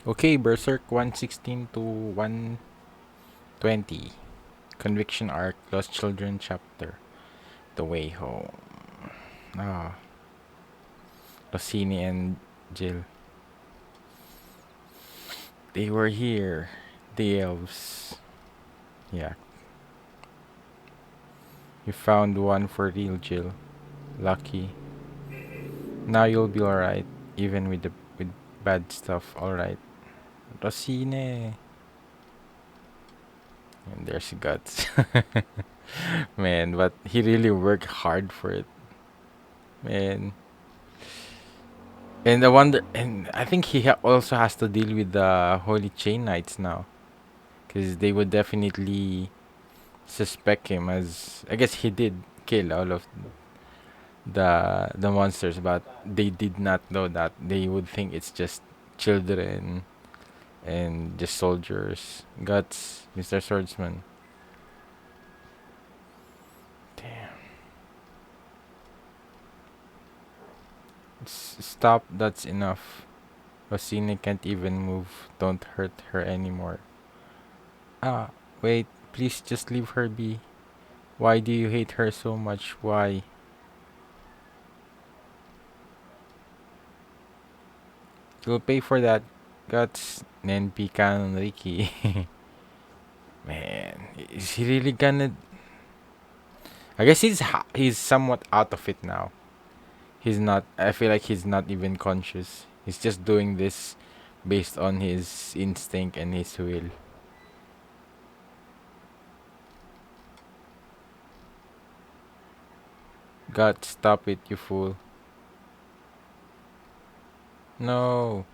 Okay, Berserk 116 to 120. Conviction Arc, Lost Children Chapter. The Way Home. Ah, Rossini and Jill. They were here. The elves. Yeah. You found one for real, Jill. Lucky. Now you'll be alright, even with bad stuff, alright. Rossini. And there's guts. Man, but he really worked hard for it. Man. And I think he also has to deal with the Holy Chain Knights now, because they would definitely suspect him as I guess he did kill all of the monsters, but they did not know that. They would think it's just children and just soldiers. Guts, Mr. Swordsman. Damn. Stop. That's enough. Rosina can't even move. Don't hurt her anymore. Ah, wait. Please just leave her be. Why do you hate her so much? Why? You'll pay for that. Guts. Nenpi Kanon Ricky. Man, is he really gonna? I guess he's somewhat out of it now. He's not. I feel like he's not even conscious. He's just doing this based on his instinct and his will. God, stop it, you fool! No.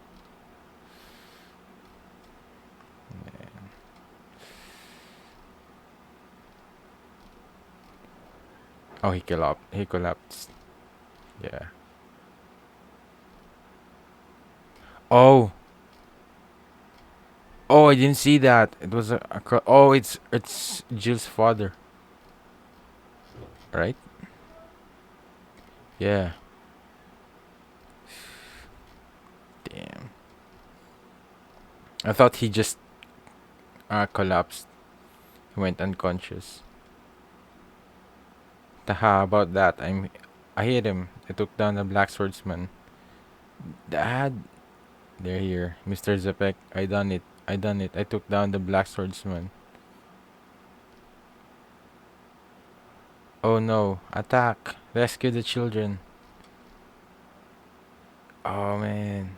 Oh, he collapsed. He collapsed. Yeah. Oh. Oh, I didn't see that. It was oh, it's Jill's father, right? Yeah. Damn. I thought he just collapsed. He went unconscious. Taha about that. I hit him. I took down the black swordsman. Dad, they're here. Mr. Zepek, I done it. I done it. I took down the black swordsman. Oh no. Attack. Rescue the children. Oh man.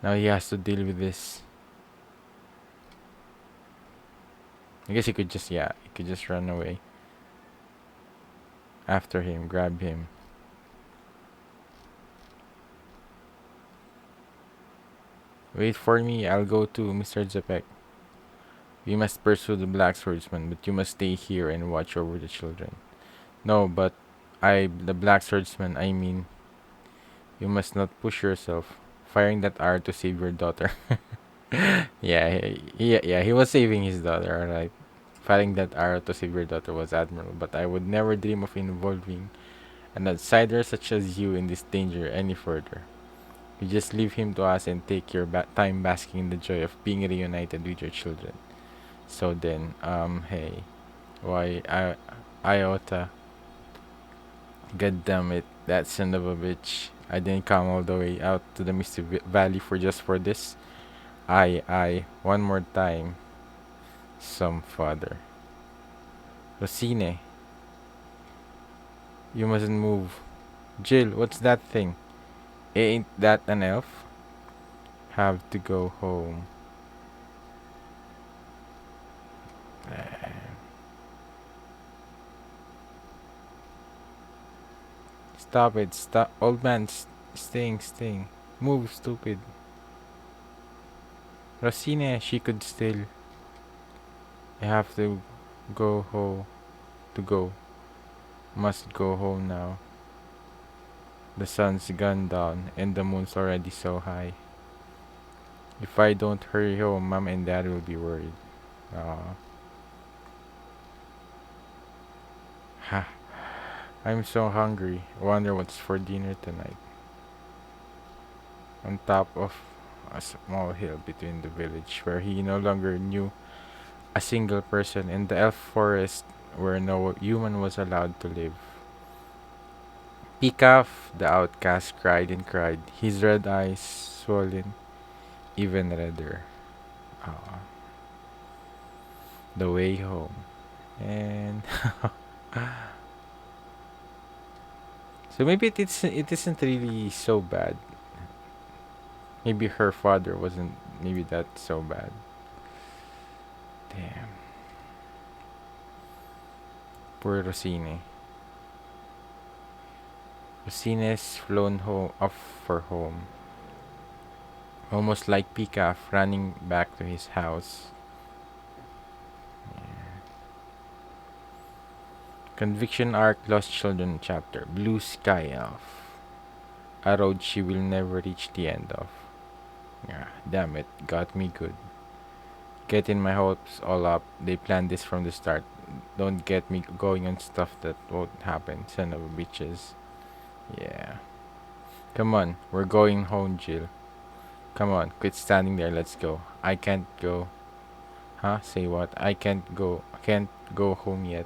Now he has to deal with this. I guess he could just, yeah, he could just run away. After him, grab him. Wait for me, I'll go too, Mr. Zepek. We must pursue the black swordsman, but you must stay here and watch over the children. No, but the black swordsman, I mean, you must not push yourself. Firing that arrow to save your daughter. Yeah, he was saving his daughter, alright. Firing that arrow to save your daughter was admirable, but I would never dream of involving an outsider such as you in this danger any further. You just leave him to us and take your time basking in the joy of being reunited with your children. So then, hey, why, Iota, god damn it, that son of a bitch. I didn't come all the way out to the Misty Valley for this. One more time. Some father. Rosine, you mustn't move. Jill, what's that thing? Ain't that an elf? Have to go home. Stop it, stop. Old man, staying. Move, stupid. Rosine, she could still. I have to go home. To go. Must go home now. The sun's gone down and the moon's already so high. If I don't hurry home, mom and dad will be worried. Aw. Ha. I'm so hungry. Wonder what's for dinner tonight. On top of a small hill between the village where he no longer knew a single person, in the elf forest where no human was allowed to live. Pikaf, the outcast, cried and cried, his red eyes swollen even redder. Oh, the way home. And so maybe it isn't really so bad. Maybe her father wasn't maybe that so bad. Damn. Poor Rosine. Rosine's flown home off for home. Almost like Pikaf running back to his house. Conviction Arc Lost Children Chapter. Blue Sky Elf. A road she will never reach the end of. Yeah, damn it. Got me good. Getting my hopes all up. They planned this from the start. Don't get me going on stuff that won't happen. Son of a bitches. Yeah. Come on. We're going home, Jill. Come on. Quit standing there. Let's go. I can't go. Huh? Say what? I can't go. I can't go home yet.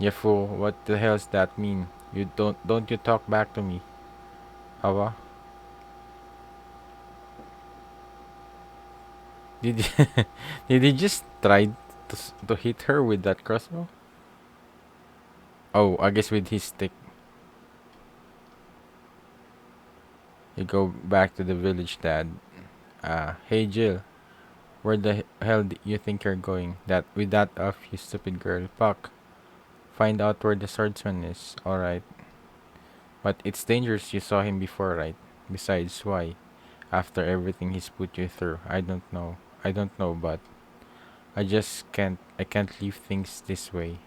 You fool. What the hell's that mean? You don't you talk back to me. Awa? Did you did he just try to hit her with that crossbow? Oh, I guess with his stick. You go back to the village, Dad. Hey Jill, where the hell do you think you're going? That with that off, you stupid girl. Puck, find out where the swordsman is. All right, but it's dangerous. You saw him before, right? Besides, why? After everything he's put you through, I don't know. I don't know, but I just can't. I can't leave things this way.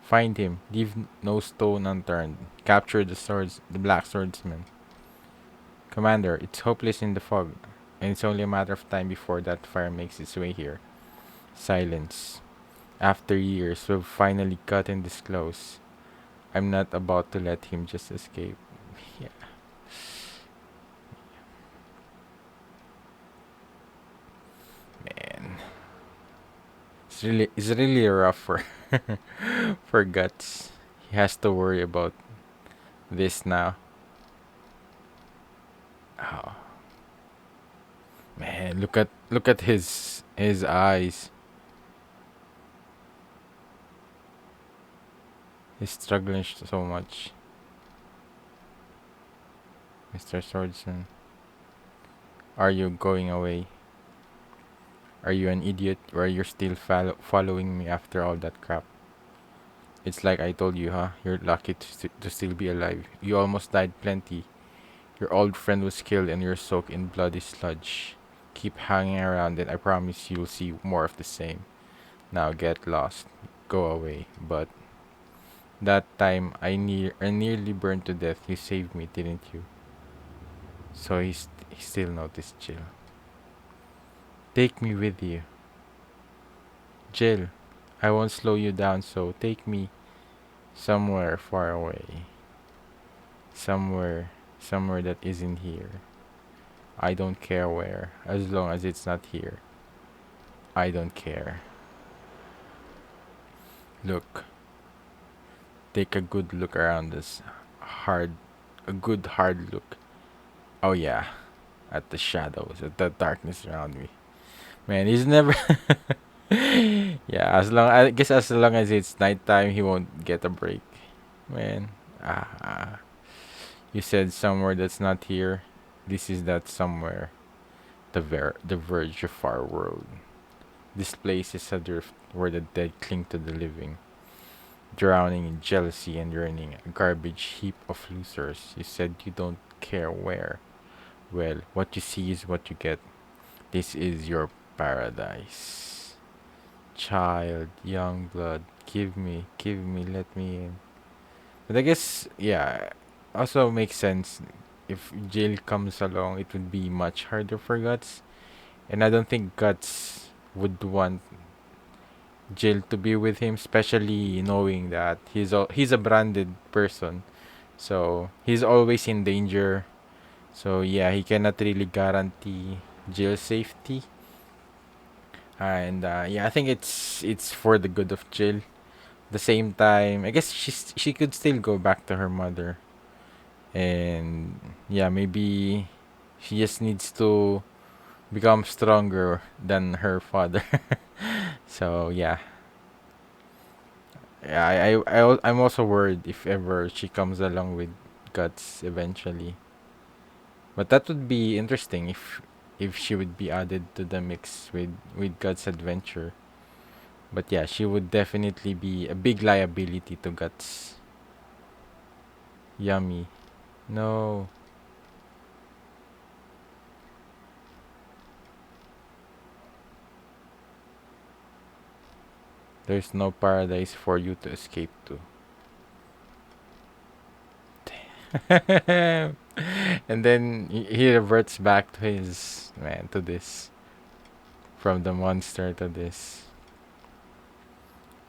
Find him. Leave no stone unturned. Capture the black swordsman. Commander, it's hopeless in the fog, and it's only a matter of time before that fire makes its way here. Silence. After years, we've finally gotten this close. I'm not about to let him just escape. Yeah, man. It's really rough for for Guts. He has to worry about this now. Oh, man, look at his eyes. He's struggling so much. Mr. Swordson, are you going away? Are you an idiot or you're still following me after all that crap? It's like I told you, huh? You're lucky to still be alive. You almost died plenty. Your old friend was killed and you're soaked in bloody sludge. Keep hanging around and I promise you'll see more of the same. Now get lost. Go away. But that time I nearly burned to death. You saved me, didn't you? So he still noticed Jill. Take me with you. Jill, I won't slow you down, so take me somewhere far away. Somewhere that isn't here. I don't care where, as long as it's not here. I don't care. Look, take a good look around us. Hard, a good hard look. Oh yeah, at the shadows, at the darkness around me. Man, he's never. Yeah, I guess as long as it's nighttime, he won't get a break. Man, ah, you said somewhere that's not here. This is that somewhere. The verge of our world. This place is adrift where the dead cling to the living, drowning in jealousy and yearning, a garbage heap of losers. You said you don't care where. Well, what you see is what you get. This is your paradise. Child, young blood, give me, let me in. But I guess, yeah, also makes sense. If Jill comes along, it would be much harder for Guts. And I don't think Guts would want Jill to be with him, especially knowing that he's a branded person. So he's always in danger. So yeah, he cannot really guarantee Jill safety. And yeah, I think it's for the good of Jill. The same time, I guess she could still go back to her mother, and yeah, maybe she just needs to become stronger than her father. So yeah, yeah, I'm also worried if ever she comes along with Guts eventually. But that would be interesting if she would be added to the mix with Guts' adventure. But yeah, she would definitely be a big liability to Guts. Yummy. No, there's no paradise for you to escape to. And then he reverts back to his man to this from the monster to this.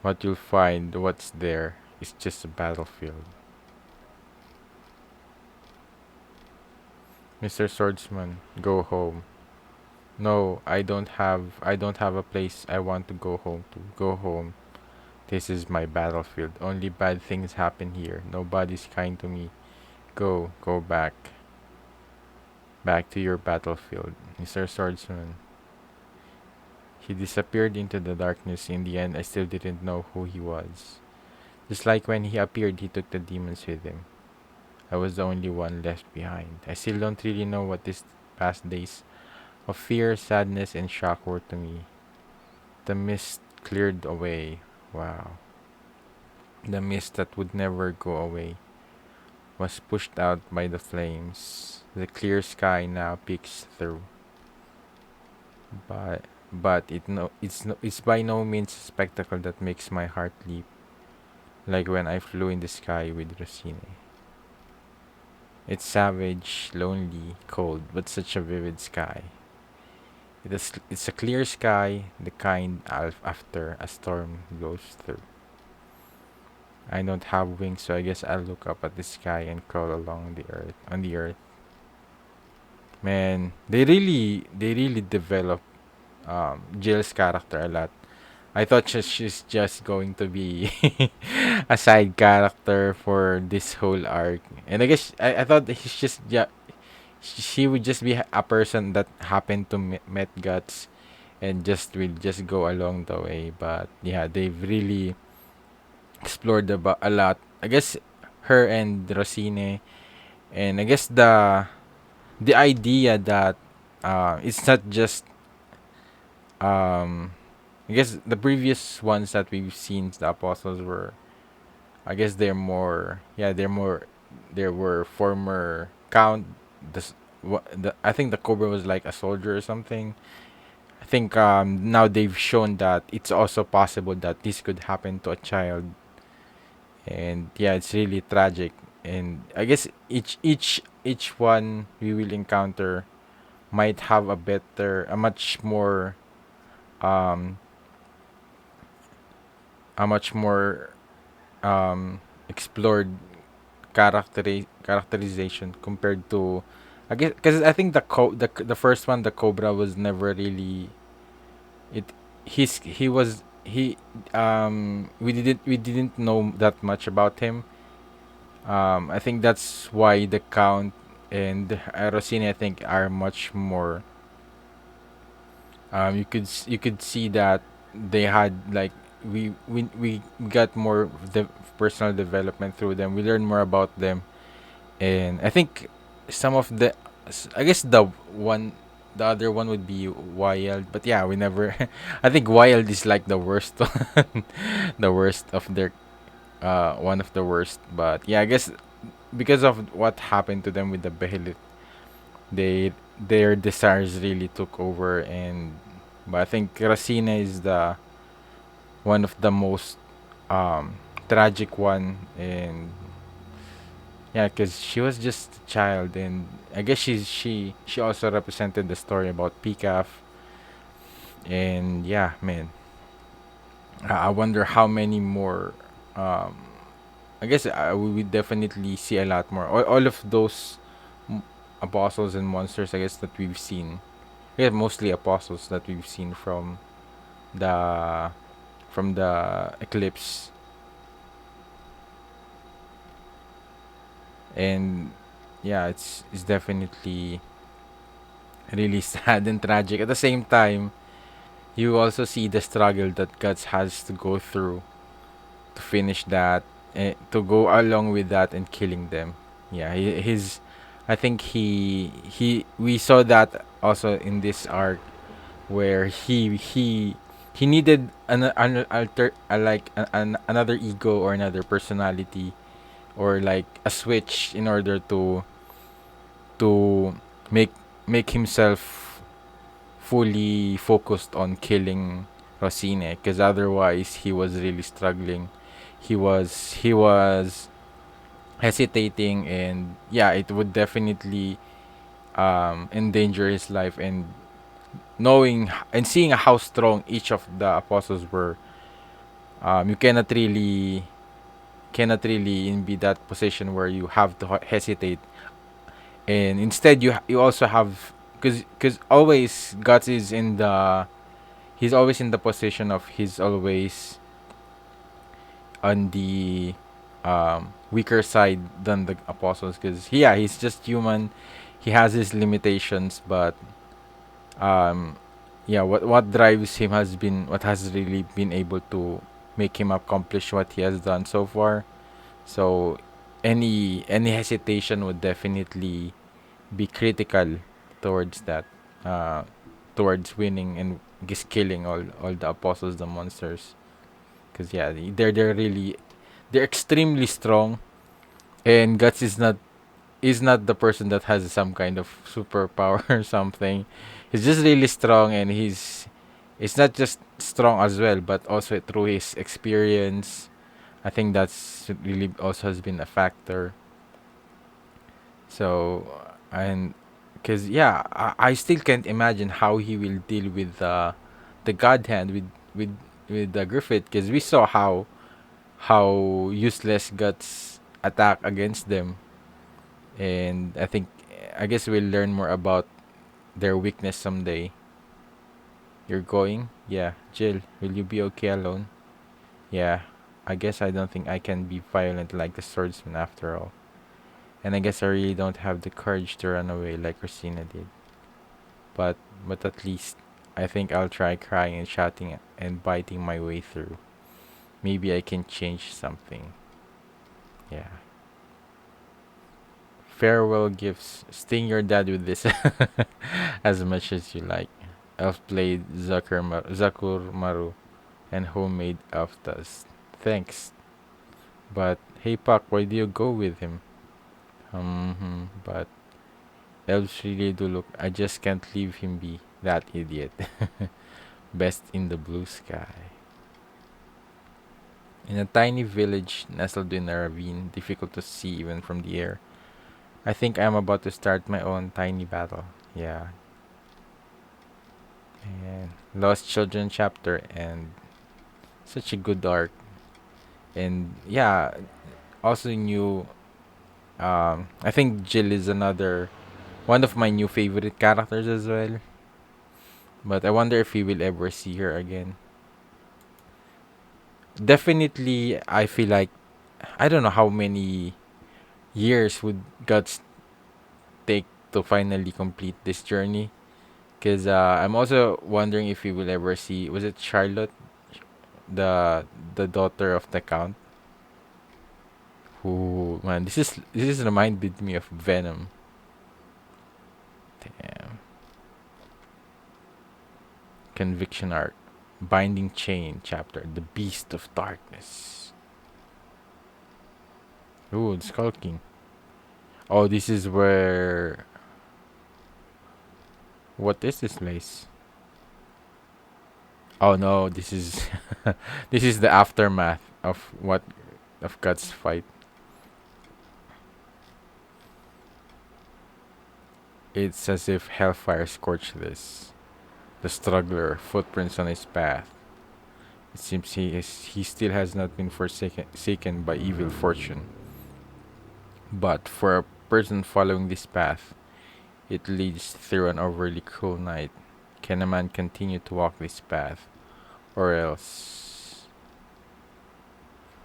What you'll find, what's there, is just a battlefield. Mr. Swordsman, go home. No, I don't have a place I want to go home to. Go home. This is my battlefield. Only bad things happen here. Nobody's kind to me. Go back. Back to your battlefield, Mr. Swordsman. He disappeared into the darkness. In the end, I still didn't know who he was. Just like when he appeared, he took the demons with him. I was the only one left behind. I still don't really know what these past days of fear, sadness, and shock were to me. The mist cleared away. Wow. The mist that would never go away was pushed out by the flames. The clear sky now peeks through. But it's by no means a spectacle that makes my heart leap like when I flew in the sky with Rosine. It's savage, lonely, cold, but such a vivid sky. It's a clear sky, the kind after a storm blows through. I don't have wings, so I guess I'll look up at the sky and crawl along the earth on the earth. Man, they really develop Jill's character a lot. I thought she's just going to be a side character for this whole arc, and I guess I thought he's just yeah she would just be a person that happened to met Guts and just will just go along the way. But yeah, they've really explored a lot. I guess her and Rosine, and I guess the idea that it's not just um I guess the previous ones that we've seen, the apostles were, I guess they're more, yeah, there were former count. I think the Cobra was like a soldier or something. I think now they've shown that it's also possible that this could happen to a child, and yeah, it's really tragic. And I guess each one we will encounter might have a much more um a much more explored characterization compared to, I guess, because I think the first one, the Cobra, was never really it. He was he we didn't know that much about him. I think that's why the Count and Rosine, I think, are much more. You could see that they had like we got more of the personal development through them. We learned more about them, and I think some of I guess the other one would be Wild, but yeah, we never. I think Wild is like the worst, one, the worst of their one of the worst. But yeah, I guess because of what happened to them with the Behelit, their desires really took over, and but I think Racina is the one of the most tragic one, and yeah, because she was just a child, and I guess she also represented the story about PCAF, and yeah, man, I wonder how many more. I guess we would definitely see a lot more. All of those, apostles and monsters, I guess, that we've seen. Yeah, mostly apostles that we've seen the from the eclipse, and yeah, it's definitely really sad and tragic. At the same time, you also see the struggle that Guts has to go through to finish that, to go along with that and killing them. Yeah, his, I think we saw that also in this arc where he needed an alter like another ego or another personality or like a switch in order to make make himself fully focused on killing Rosine, because otherwise he was really struggling. He was hesitating, and yeah, it would definitely endanger his life. And knowing and seeing how strong each of the apostles were, you cannot really be that position where you have to hesitate, and instead you also have, because always Guts is in the he's always in the position of he's always on the weaker side than the apostles, because yeah, he's just human. He has his limitations, but um yeah, what drives him has been what has really been able to make him accomplish what he has done so far. So any hesitation would definitely be critical towards that, uh towards winning and just killing all the apostles, the monsters. Because yeah, they're extremely strong, and Guts is not the person that has some kind of superpower or something. He's just really strong, and it's not just strong as well, but also through his experience. I think that's really also has been a factor. So, and because yeah, I still can't imagine how he will deal with the God Hand with with the Griffith, because we saw how useless Guts attack against them, and I guess we'll learn more about their weakness someday. You're going? Yeah. Jill, will you be okay alone? Yeah. I guess I don't think I can be violent like the swordsman after all. And I guess I really don't have the courage to run away like Christina did. But at least I think I'll try crying and shouting and biting my way through. Maybe I can change something. Yeah. Farewell gifts. Sting your dad with this as much as you like. Elf played Zakur Maru and homemade elf dust. Thanks. But hey Puck, why do you go with him? But elves really do look. I just can't leave him be. That idiot. Best in the blue sky. In a tiny village nestled in a ravine, difficult to see even from the air, I think I'm about to start my own tiny battle. Yeah. And Lost Children chapter, and such a good arc. And yeah, also new. I think Jill is another one of my new favorite characters as well. But I wonder if we will ever see her again. Definitely, I feel like I don't know how many years would Guts take to finally complete this journey. Because I'm also wondering if we will ever see, was it Charlotte, the daughter of the count? Who, man, this is reminded me of Venom. Damn. Conviction arc, binding chain chapter, the beast of darkness. Ooh, the Skull King. Oh, this is where. What is this place? Oh no, this is this is the aftermath of what of God's fight. It's as if hellfire scorched this. The struggler, footprints on his path. It seems he still has not been forsaken by evil fortune. But for a person following this path, It leads through an overly cruel night. Can a man continue to walk this path? Or else.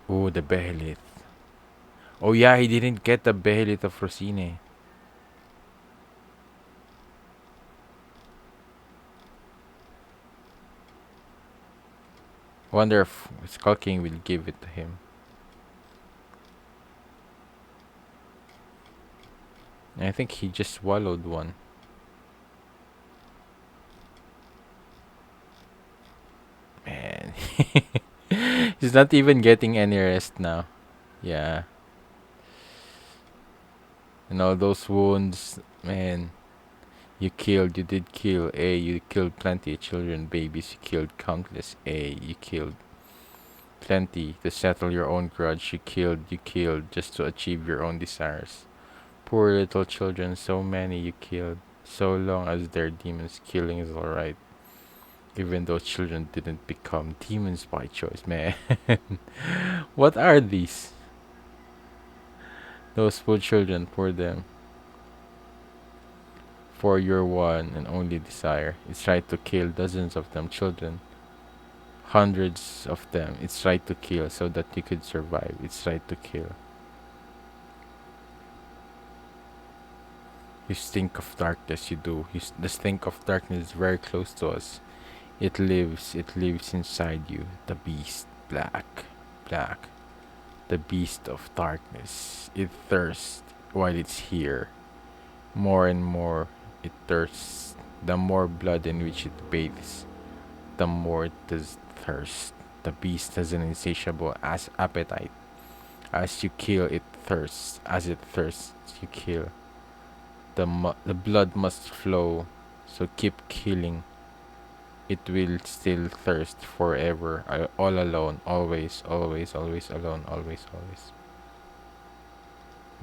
Oh, the Behelit. Oh yeah, he didn't get the Behelit of Rosine. Wonder if Skull King will give it to him. I think he just swallowed one. Man. He's not even getting any rest now. Yeah. And all those wounds, man. You did kill. You killed plenty of children, babies. You killed countless. You killed plenty to settle your own grudge. You killed just to achieve your own desires. Poor little children, so many you killed. So long as they're demons, killing is alright. Even those children didn't become demons by choice, man. What are these? Those poor children, poor them. For your one and only desire. It's right to kill dozens of them children. Hundreds of them. It's right to kill so that you could survive. It's right to kill. You stink of darkness, you do. The stink of darkness is very close to us. It lives inside you. The beast, black, black. The beast of darkness. It thirsts while it's here. More and more it thirsts. The more blood in which it bathes, the more it does thirst. The beast has an insatiable appetite. As you kill, it thirsts. As it thirsts, you kill. The blood must flow, so keep killing. It will still thirst forever, all alone, always, always, always alone, always, always.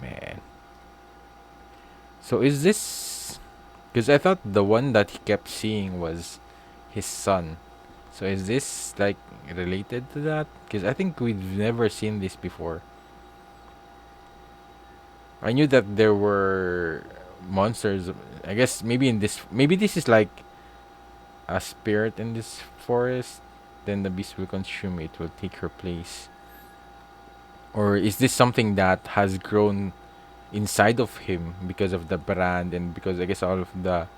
Man. So is this? Because I thought the one that he kept seeing was his son. So is this like related to that? Because I think we've never seen this before. I knew that there were monsters. I guess maybe this is like a spirit in this forest. Then the beast will consume it. Will take her place. Or is this something that has grown inside of him because of the brand and because I guess all of the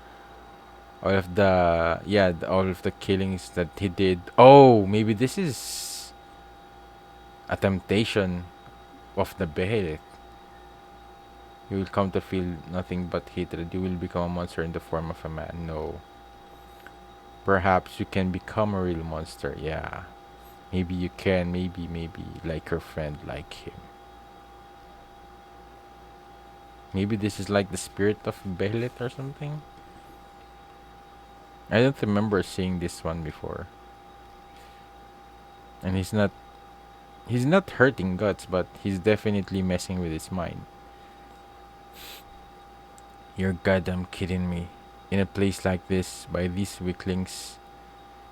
killings that he did. Oh, maybe this is a temptation of the Behelit. You will come to feel nothing but hatred. You will become a monster in the form of a man. No. Perhaps you can become a real monster. Yeah. Maybe you can. Maybe. Like your friend, like him. Maybe this is like the spirit of Behelit or something. I don't remember seeing this one before. And he's not hurting Guts, but he's definitely messing with his mind. You're goddamn kidding me. In a place like this, by these weaklings,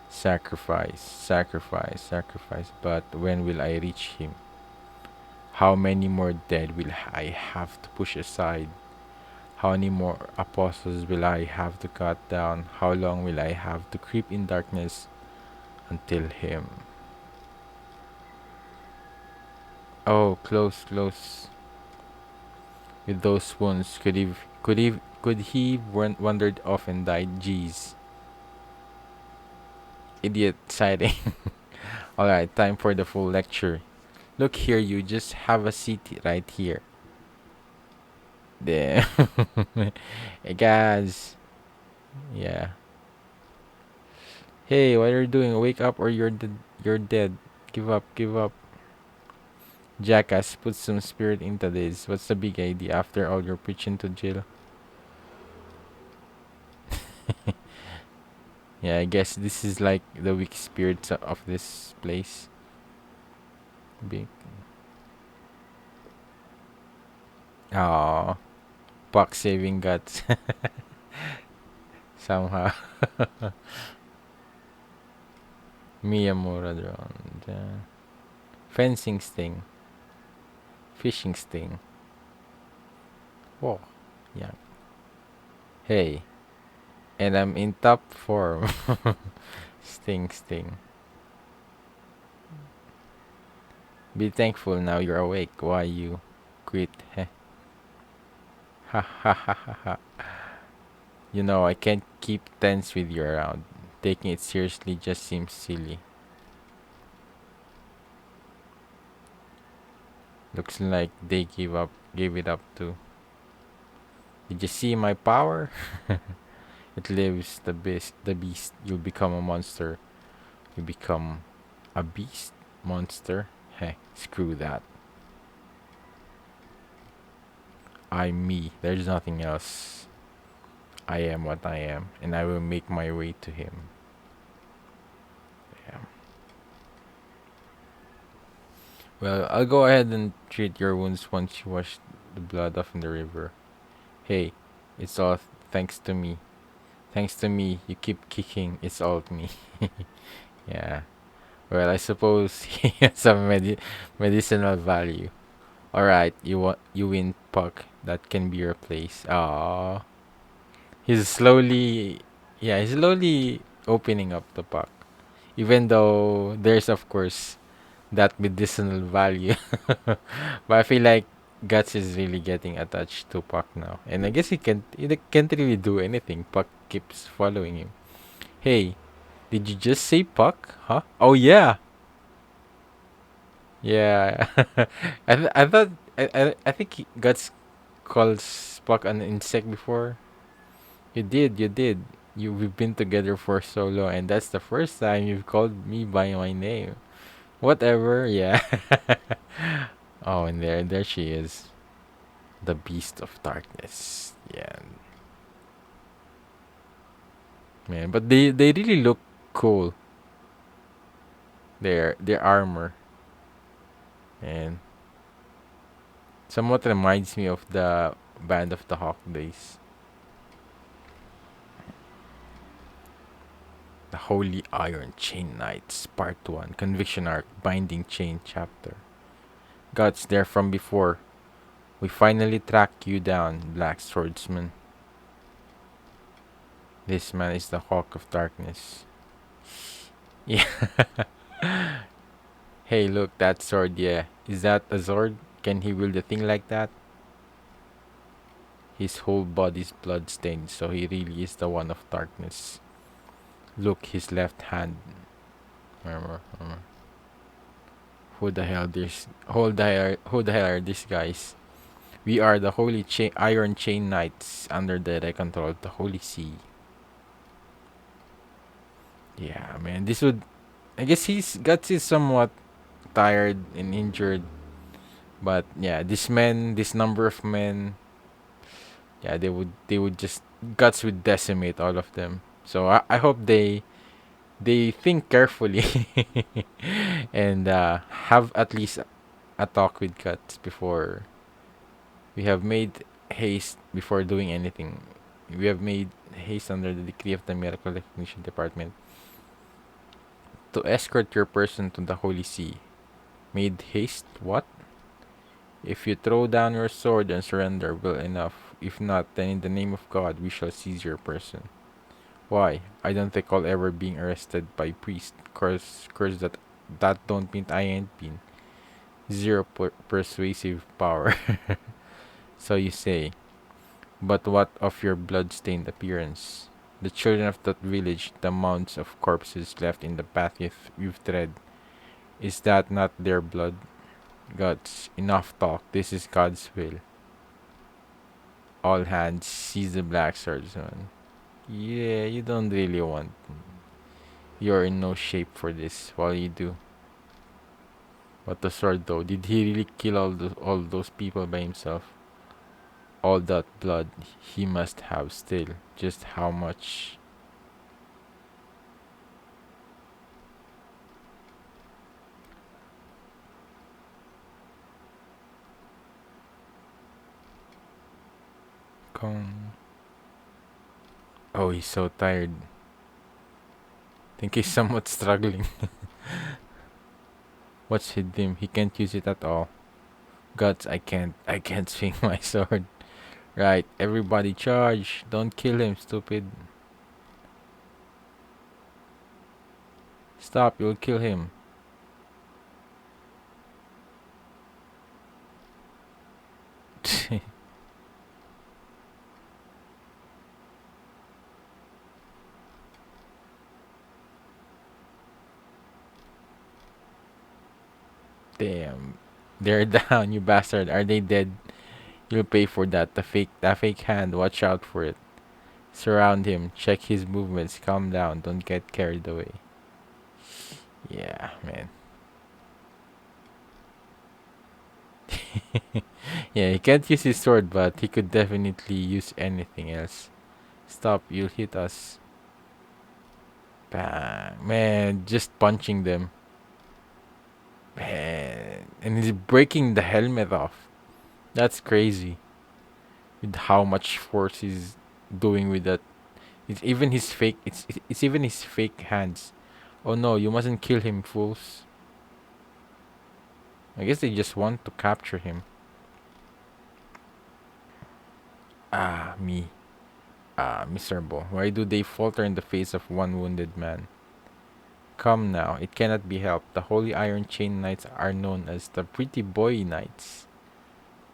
sacrifice, sacrifice, sacrifice. But when will I reach him? How many more dead will I have to push aside? How many more apostles will I have to cut down? How long will I have to creep in darkness until him? Oh, close, close. With those wounds, could he wandered off and died? Jeez. Idiot sighting. Alright, time for the full lecture. Look here, you just have a seat right here. There. Hey guys. Yeah. Hey, what are you doing? Wake up or you're dead. Give up, give up. Jackass, put some spirit into this. What's the big idea after all you're preaching to Jill? Yeah, I guess this is like the weak spirits of this place. Big. Aww. Puck saving guts. Somehow. Miyamura drone. Fencing sting. Fishing sting. Whoa. Yeah. Hey, and I'm in top form. Sting, sting. Be thankful now you're awake. Why you quit? Heh. Ha ha ha ha ha. You know, I can't keep tense with you around. Taking it seriously just seems silly. Looks like they gave it up too. Did you see my power? It lives the beast. You'll become a monster. You become a beast monster. Heh, screw that. I'm me. There's nothing else. I am what I am, and I will make my way to him. Yeah. Well, I'll go ahead and treat your wounds once you wash the blood off in the river. Hey, it's all thanks to me. Thanks to me, you keep kicking. It's all me. Yeah. Well, I suppose he has some medicinal value. All right, you win, puck. That can be replaced. Ah, he's slowly, yeah, he's slowly opening up the puck. Even though there's of course that medicinal value, but I feel like Guts is really getting attached to Puck now, and I guess he can't really do anything. Puck keeps following him. Hey, did you just say Puck? Huh? Oh yeah, yeah. I thought I think Guts calls Puck an insect before. You did. We've been together for so long, and that's the first time you've called me by my name. Whatever, yeah. Oh, and there she is, the beast of darkness. Yeah, man. But they really look cool. Their armor, and somewhat reminds me of the Band of the Hawk days. The Holy Iron Chain Knights, Part 1, Conviction Arc, Binding Chain Chapter. Gods there from before. We finally track you down, Black Swordsman. This man is the Hawk of Darkness. Yeah. Hey, look, that sword, yeah. Is that a sword? Can he wield a thing like that? His whole body's blood-stained, so he really is the one of darkness. Look, his left hand. Armor, armor. Who the hell are these guys? We are the Iron Chain Knights under the control of the Holy See. Yeah, man, this would. I guess he's Guts is somewhat tired and injured, but yeah, this number of men, yeah, they would just Guts would decimate all of them. So I hope they think carefully and have at least a talk with Guts before we have made haste before doing anything. We have made haste under the decree of the Miracle Recognition Department to escort your person to the Holy See. Made haste? What? If you throw down your sword and surrender, well enough. If not, then in the name of God, we shall seize your person. Why? I don't recall ever being arrested by priest. Curse that don't mean I ain't been. Zero persuasive power. So you say. But what of your blood-stained appearance? The children of that village, the mounds of corpses left in the path you've tread, is that not their blood? Gods, enough talk. This is God's will. All hands seize the black swordsman. Yeah, you don't really want. You're in no shape for this. While you do. But the sword, though, did he really kill all those people by himself? All that blood he must have still. Just how much? Come. Oh, he's so tired. Think he's somewhat struggling. What's hit him? He can't use it at all. Gods, I can't swing my sword. Right, everybody charge. Don't kill him, stupid. Stop, you'll kill him. Damn. They're down, you bastard. Are they dead? You'll pay for that. The fake hand. Watch out for it. Surround him. Check his movements. Calm down. Don't get carried away. Yeah, man. Yeah, he can't use his sword, but he could definitely use anything else. Stop, you'll hit us. Bang. Man, just punching them. Man. And he's breaking the helmet off. That's crazy. With how much force he's doing with that. It's even his fake hands. Oh no, you mustn't kill him, fools. I guess they just want to capture him. Ah, me. Ah, miserable. Why do they falter in the face of one wounded man? Come now, it cannot be helped. The Holy Iron Chain Knights are known as the Pretty Boy Knights,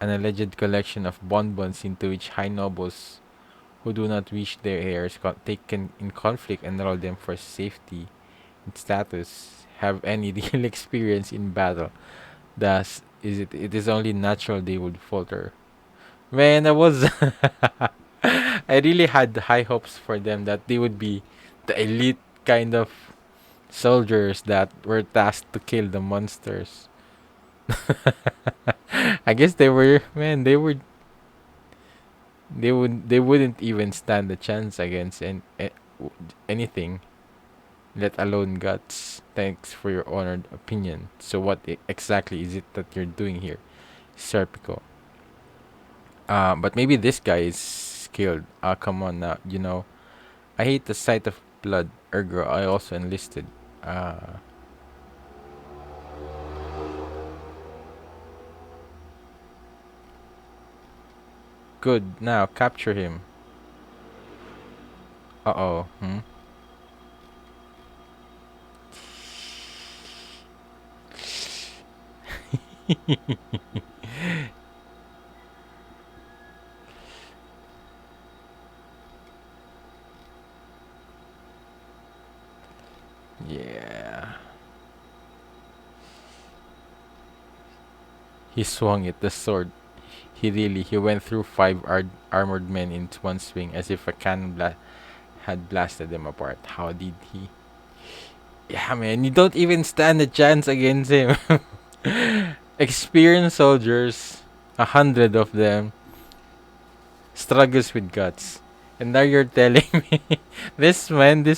an alleged collection of bonbons into which high nobles who do not wish their heirs taken in conflict enroll them for safety and status. Have any real experience in battle. Thus, it is only natural they would falter. Man, I was I really had high hopes for them that they would be the elite kind of soldiers that were tasked to kill the monsters. I guess they were man, they wouldn't even stand a chance against anything, let alone guts. Thanks for your honored opinion. So what exactly is it that you're doing here, Serpico? But maybe this guy is skilled. Come on now. I hate the sight of blood. Ergo, I also enlisted. Uh, Good. Now capture him. Uh oh. Hmm. Yeah. He swung it, the sword. He went through five armored men in one swing as if a cannon had blasted them apart. How did he? Yeah, man, you don't even stand a chance against him. Experienced soldiers, 100 of them, struggles with guts. And now you're telling me these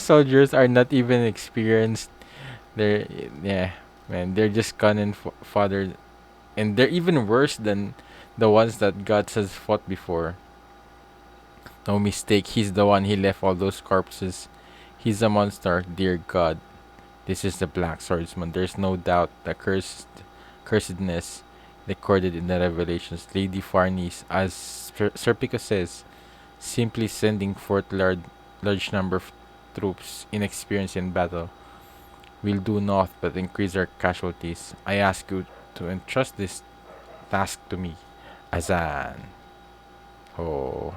soldiers are not even experienced. They're, yeah, man, they're just cannon fodder. And they're even worse than the ones that Guts has fought before. No mistake, he's the one he left all those corpses. He's a monster, dear God. This is the Black Swordsman. There's no doubt the cursedness recorded in the Revelations. Lady Farnese, as Serpico says, simply sending forth large number of troops inexperienced in battle will do naught but increase our casualties. I ask you to entrust this task to me, Azan. Oh,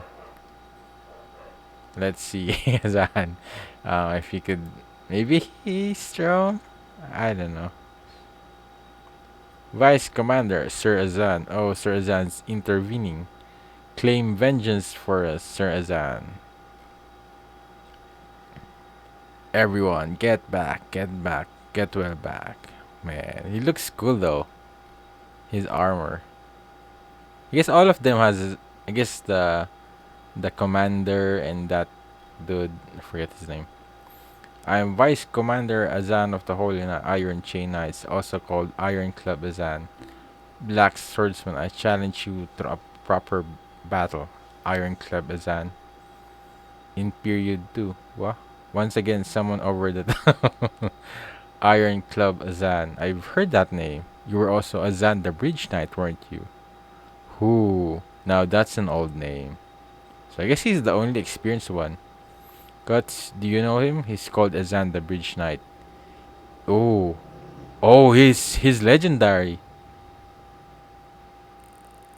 let's see, Azan. If you could, maybe he's strong. I don't know. Vice Commander, Sir Azan. Oh, Sir Azan's intervening. Claim vengeance for us, Sir Azan. Everyone, get back, get well back. Man, he looks cool though. His armor. I guess all of them has. I guess the commander and that dude. I forget his name. I am Vice Commander Azan of the Holy Iron Chain Knights, also called Iron Club Azan. Black Swordsman, I challenge you to a proper battle. Iron Club Azan. In period 2. What? Once again, someone over the Iron Club Azan. I've heard that name. You were also Azan the Bridge Knight, weren't you? Who? Now that's an old name. So I guess he's the only experienced one. Guts, do you know him? He's called Azan the Bridge Knight. Oh, oh, he's legendary.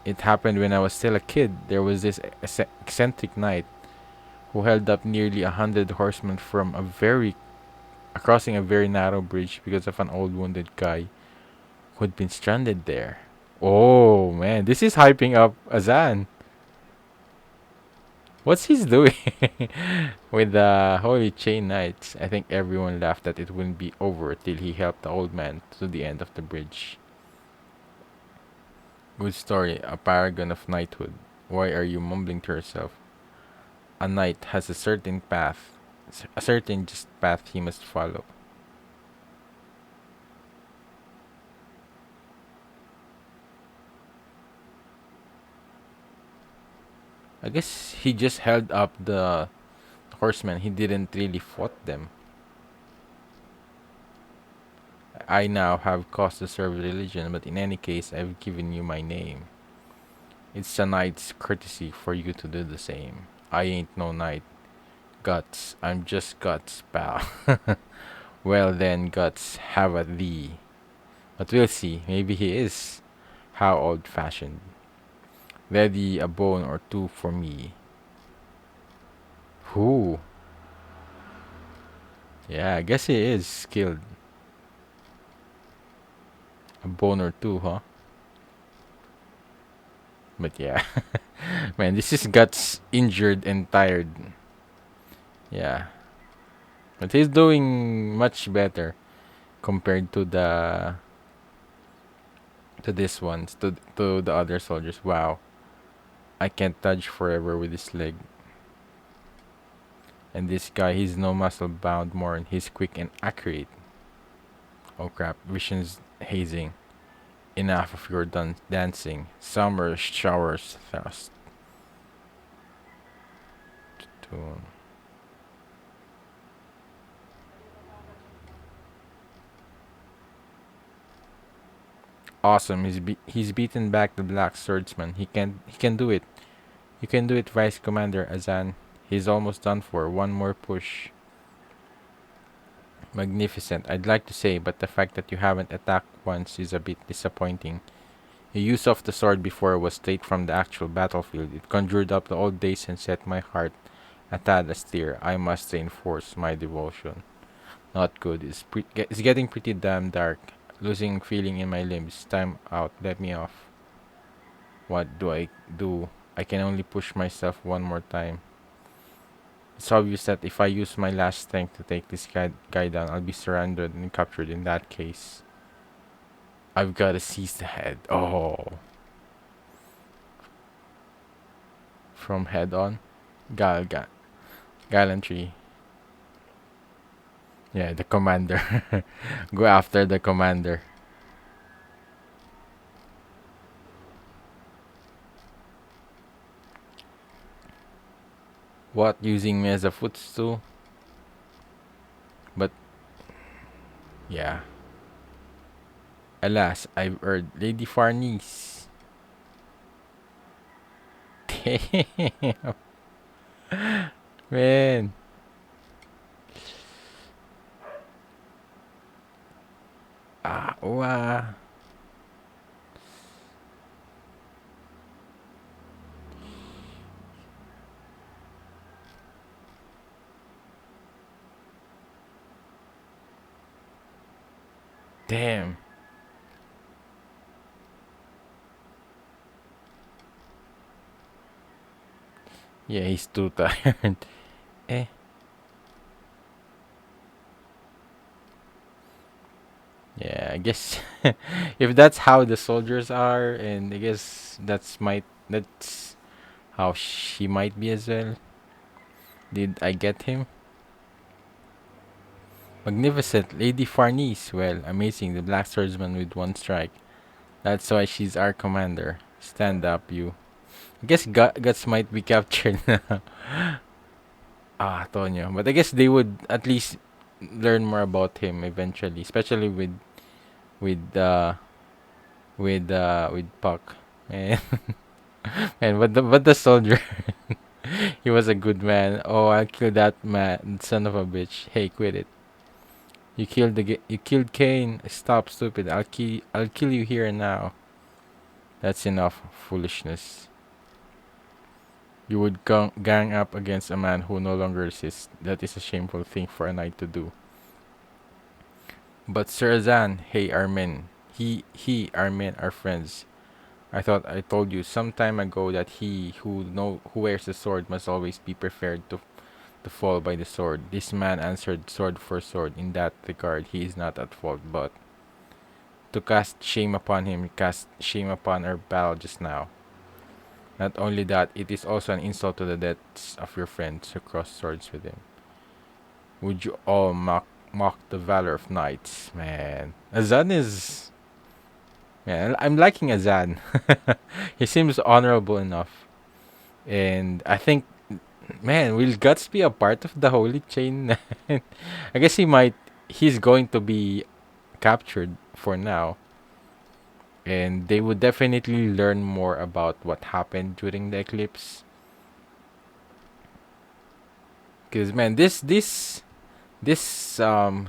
It happened when I was still a kid. There was this eccentric knight who held up nearly 100 horsemen from crossing a very narrow bridge because of an old wounded guy who'd been stranded there. Oh man, this is hyping up Azan. What's he's doing with the Holy Chain Knights? I think everyone laughed that it wouldn't be over till he helped the old man to the end of the bridge. Good story, a paragon of knighthood. Why are you mumbling to yourself? A knight has a certain path, a certain just path he must follow. I guess he just held up the horsemen. He didn't really fought them. I now have cause to serve religion, but in any case, I've given you my name. It's a knight's courtesy for you to do the same. I ain't no knight. Guts, I'm just Guts, pal. Well then, Guts, have a thee. But we'll see. Maybe he is. How old-fashioned. Ready a bone or two for me. Who? Yeah, I guess he is skilled. A bone or two, huh? But yeah. Man, this is Guts injured and tired. Yeah. But he's doing much better compared to this ones, to the other soldiers. Wow. I can't dodge forever with this leg. And this guy, he's no muscle bound more, and he's quick and accurate. Oh crap, vision's hazing. Enough of your dancing. Summer showers thrust. Tune. Awesome. He's beaten back the black swordsman. He can do it. You can do it, Vice Commander Azan. He's almost done for. One more push. Magnificent, I'd like to say, but the fact that you haven't attacked once is a bit disappointing. Your use of the sword before was straight from the actual battlefield. It conjured up the old days and set my heart a tad astir. I must reinforce my devotion. Not good. It's getting pretty damn dark. Losing feeling in my limbs. Time out. Let me off. What do I do? I can only push myself one more time. It's obvious that if I use my last strength to take this guy down, I'll be surrounded and captured in that case. I've got to seize the head. Oh. From head on? Gallantry. Yeah, the commander. Go after the commander. What? Using me as a footstool? But, yeah. Alas, I've heard Lady Farnese. Damn. Man. Ah, wow. Damn. Yeah, he's too tired. Eh. Yeah, I guess if that's how the soldiers are, and I guess that's how she might be as well. Did I get him? Magnificent, Lady Farnese. Well, amazing, the Black Swordsman with one strike. That's why she's our commander. Stand up, you. I guess Guts might be captured now. Ah, Tonyo. But I guess they would at least learn more about him eventually, especially with with Puck. Man. And but the soldier, he was a good man. Oh, I'll kill that man, son of a bitch. Hey, quit it. You killed Cain. Stop, stupid. I'll kill you here and now. That's enough foolishness. You would gang up against a man who no longer exists. That is a shameful thing for a knight to do. But Sir Azan, hey, our men. Our men are friends. I thought I told you some time ago that he who wears the sword must always be prepared to fall by the sword. This man answered sword for sword. In that regard, he is not at fault, but to cast shame upon him, cast shame upon our battle just now. Not only that, it is also an insult to the deaths of your friends who crossed swords with him. Would you all mock the valor of knights, man? Azan is man. I'm liking Azan. He seems honorable enough, and I think, man, will Guts be a part of the Holy Chain? I guess he might. He's going to be captured for now, and they would definitely learn more about what happened during the eclipse. Because man, this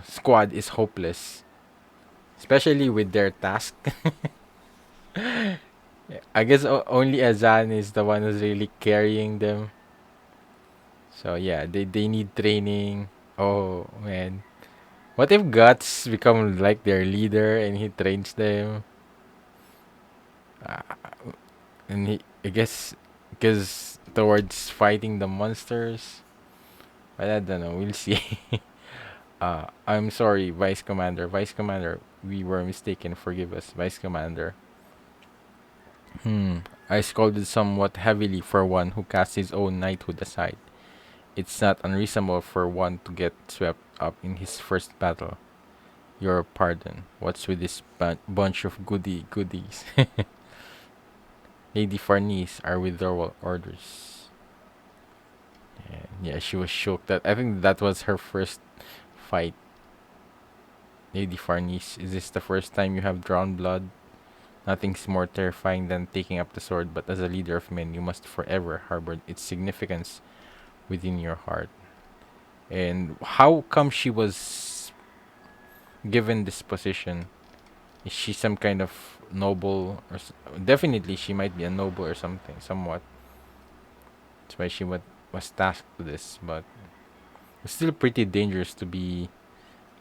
squad is hopeless, especially with their task. I guess only Azan is the one who's really carrying them. So yeah, they need training. Oh man, what if Guts become like their leader and he trains them? Uh, and I guess, because towards fighting the monsters. But I don't know. We'll see. I'm sorry, Vice Commander. Vice Commander, we were mistaken. Forgive us, Vice Commander. Hmm. I scolded somewhat heavily for one who cast his own knighthood aside. It's not unreasonable for one to get swept up in his first battle. Your pardon. What's with this bunch of goodies? Lady Farnese, our withdrawal orders. And yeah, she was shocked that I think that was her first fight. Lady Farnese, is this the first time you have drawn blood? Nothing's more terrifying than taking up the sword, but as a leader of men, you must forever harbor its significance within your heart. And how come she was given this position? Is she some kind of noble? Definitely, she might be a noble or something, somewhat. That's why she was tasked to this, but it's still pretty dangerous to be.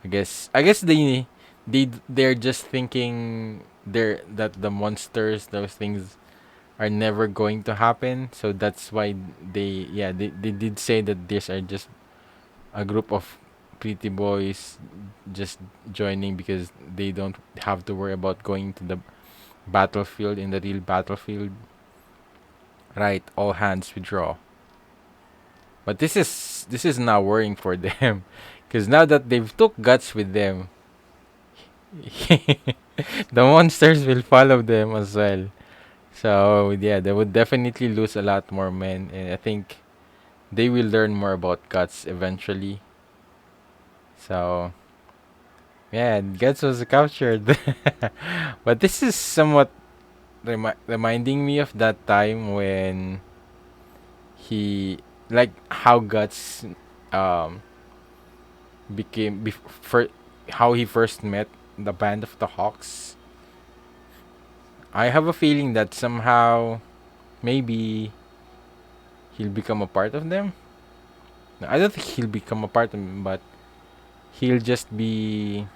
I guess they're just thinking that the monsters, those things, are never going to happen. So that's why they did say that these are just a group of pretty boys just joining because they don't have to worry about going to the battlefield, in the real battlefield. Right, all hands withdraw. But this is now worrying for them, because now that they've took Guts with them, the monsters will follow them as well. So yeah, they would definitely lose a lot more men, and I think they will learn more about Guts eventually. So yeah, Guts was captured, but this is somewhat reminding me of that time when he, like, how Guts um became how he first met the band of the Hawks. I have a feeling that somehow maybe he'll become a part of them. No, I don't think he'll become a part of them, but he'll just be,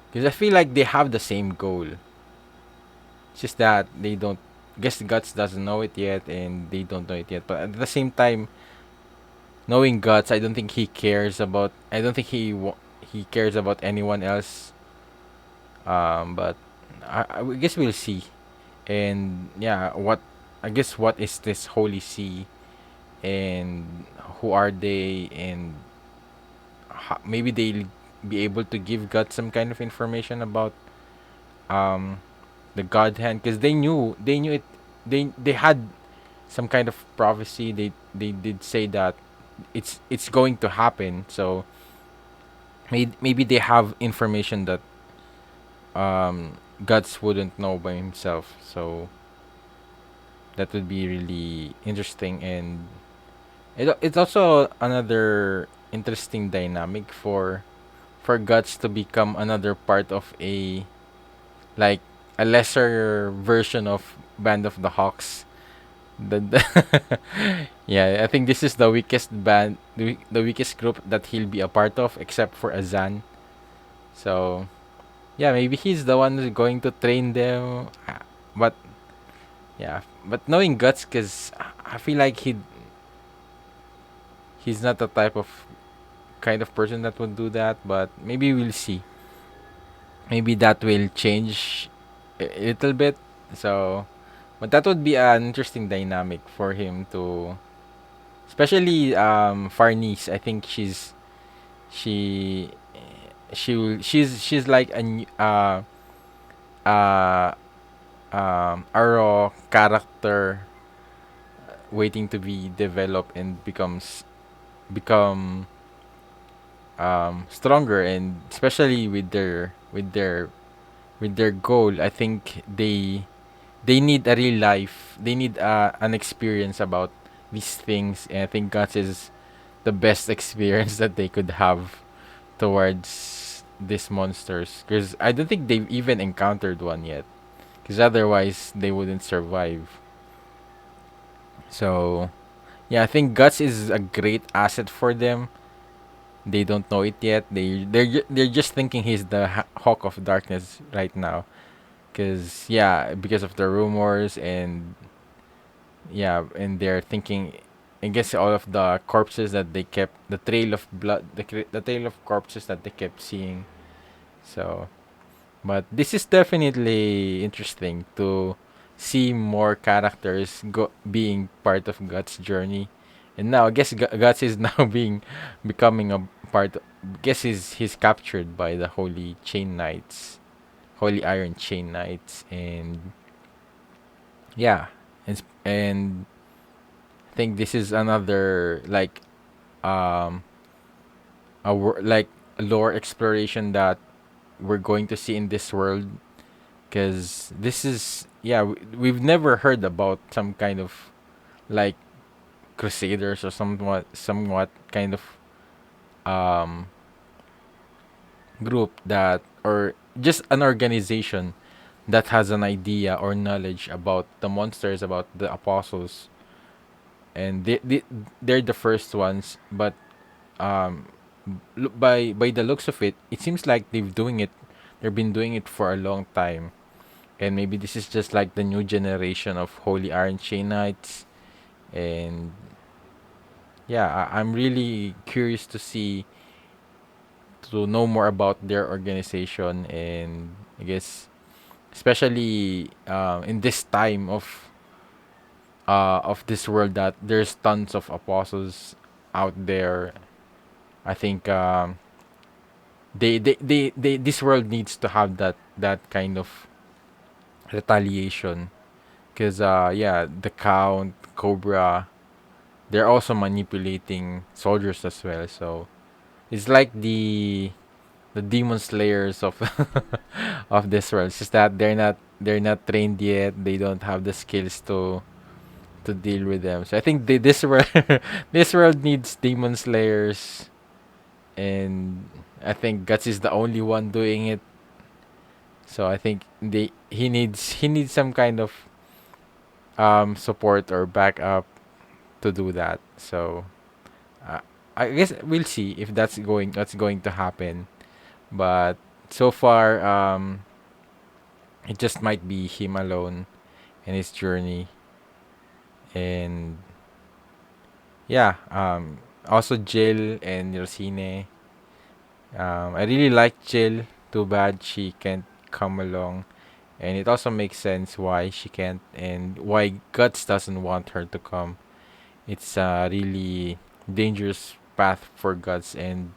because I feel like they have the same goal. It's just that they don't. Guess Guts doesn't know it yet, and they don't know it yet. But at the same time, knowing Guts, I don't think he cares about. I don't think he cares about anyone else. But I guess we'll see. And yeah, I guess what is this Holy See, and who are they, and maybe they'll be able to give God some kind of information about um the God Hand, because they knew it. They had some kind of prophecy. They did say that it's going to happen. So maybe they have information that Guts wouldn't know by himself. So That would be really interesting, and it's also another interesting dynamic for Guts to become another part of a, like, a lesser version of Band of the Hawks. Yeah, I think this is the weakest band, the weakest group that he'll be a part of, except for Azan. So yeah, maybe he's the one who's going to train them. But yeah, but knowing Guts, cause I feel like he's not the type of kind of person that would do that. But maybe we'll see. Maybe that will change a little bit. So, but that would be an interesting dynamic for him to, especially Farnese. I think she she's like uh a raw character waiting to be developed and become stronger, and especially with their goal. I think they need a real life, they need an experience about these things, and I think Guts is the best experience that they could have towards these monsters, because I don't think they've even encountered one yet, because otherwise they wouldn't survive. So yeah, I think Guts is a great asset for them. They don't know it yet. They're just thinking he's the Hawk of Darkness right now, because yeah, because of the rumors, and yeah, and they're thinking, I guess, all of the corpses that they kept, the trail of blood, the trail of corpses that they kept seeing. So, but this is definitely interesting to see more characters being part of Guts' journey. And now I guess Guts is now being becoming a part. Guess he's captured by the Holy Chain Knights, Holy Iron Chain Knights, and yeah, and I think this is another, like, um like a lore exploration that we're going to see in this world, because this is, yeah, we've never heard about some kind of, like, crusaders or somewhat kind of um group that, or just an organization that has an idea or knowledge about the monsters, about the apostles, and they're the first ones. But um by the looks of it, it seems like they've been doing it for a long time, and maybe this is just like the new generation of Holy Iron Chain Knights. And yeah, I'm really curious to know more about their organization, and I guess especially in this time of this world, that there's tons of apostles out there. I think this world needs to have that kind of retaliation, because yeah, the Count, Cobra, they're also manipulating soldiers as well. So it's like the demon slayers of of this world. It's just that they're not trained yet. They don't have the skills to deal with them. So I think this world this world needs demon slayers, and I think Guts is the only one doing it. So I think he needs some kind of support or backup to do that. So uh, I guess we'll see if that's going to happen. But so far, it just might be him alone in his journey. And yeah, also Jill and Rosine. I really like Jill. Too bad she can't come along. And it also makes sense why she can't, and why Guts doesn't want her to come. It's a really dangerous path for Guts, and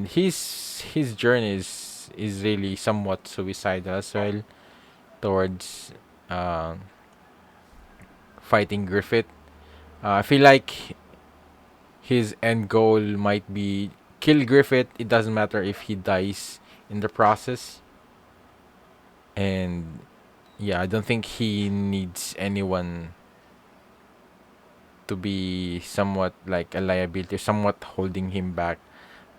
his journey is really somewhat suicidal as well, towards uh, fighting Griffith. I feel like his end goal might be kill Griffith. It doesn't matter if he dies in the process. And yeah, I don't think he needs anyone to be somewhat like a liability, somewhat holding him back.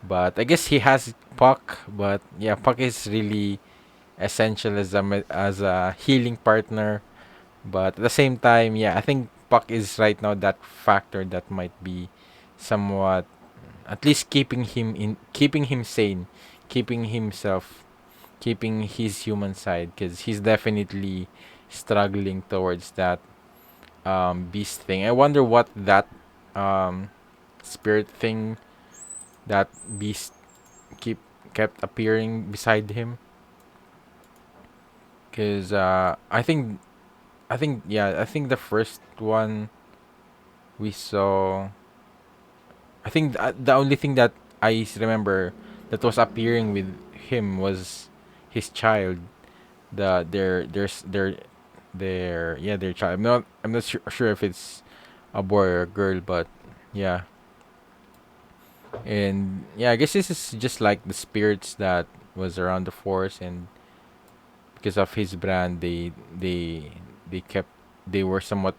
But I guess he has Puck, but yeah, Puck is really essential as as a healing partner. But at the same time, yeah, I think Puck is right now that factor that might be somewhat, at least keeping him sane, keeping himself, keeping his human side, because he's definitely struggling towards that beast thing. I wonder what that um spirit thing, that beast keep kept appearing beside him, because I think the first one we saw, I think the only thing that remember that was appearing with him was his child, their child. I'm not sure if it's a boy or a girl, but yeah. And yeah, I guess this is just like the spirits that was around the forest, and because of his brand, they kept, they were somewhat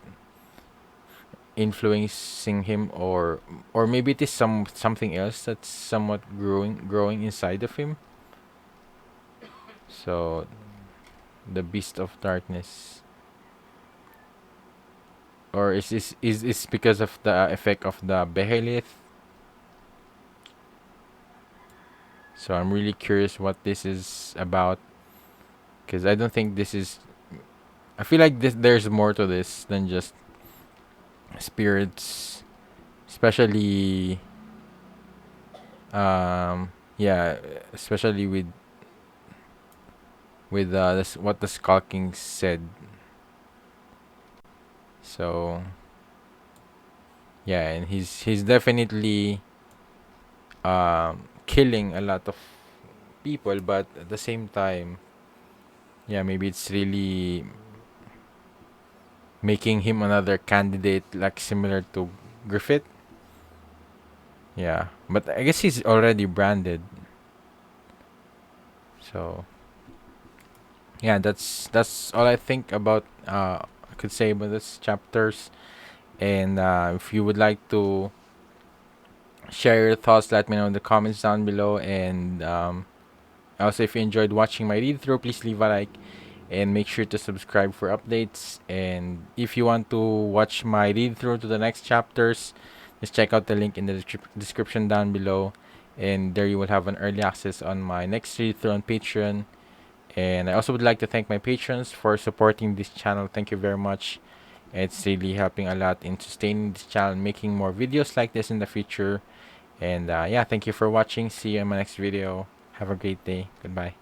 influencing him, or maybe it is something else that's somewhat growing inside of him. So the beast of darkness, or is because of the effect of the behemoth. So I'm really curious what this is about, because I don't think this is, I feel like there's more to this than just spirits, especially yeah, especially with this, what the Skull King said. So yeah, and he's definitely killing a lot of people, but at the same time, yeah, maybe it's really making him another candidate, like similar to Griffith. Yeah, but I guess he's already branded. So yeah, that's all I think about. I could say about this chapters. And if you would like to share your thoughts, let me know in the comments down below. And also, if you enjoyed watching my read through, please leave a like and make sure to subscribe for updates. And if you want to watch my read through to the next chapters, just check out the link in the description down below. And there you will have an early access on my next read through on Patreon. And I also would like to thank my patrons for supporting this channel. Thank you very much. It's really helping a lot in sustaining this channel, making more videos like this in the future. And yeah, thank you for watching. See you in my next video. Have a great day. Goodbye.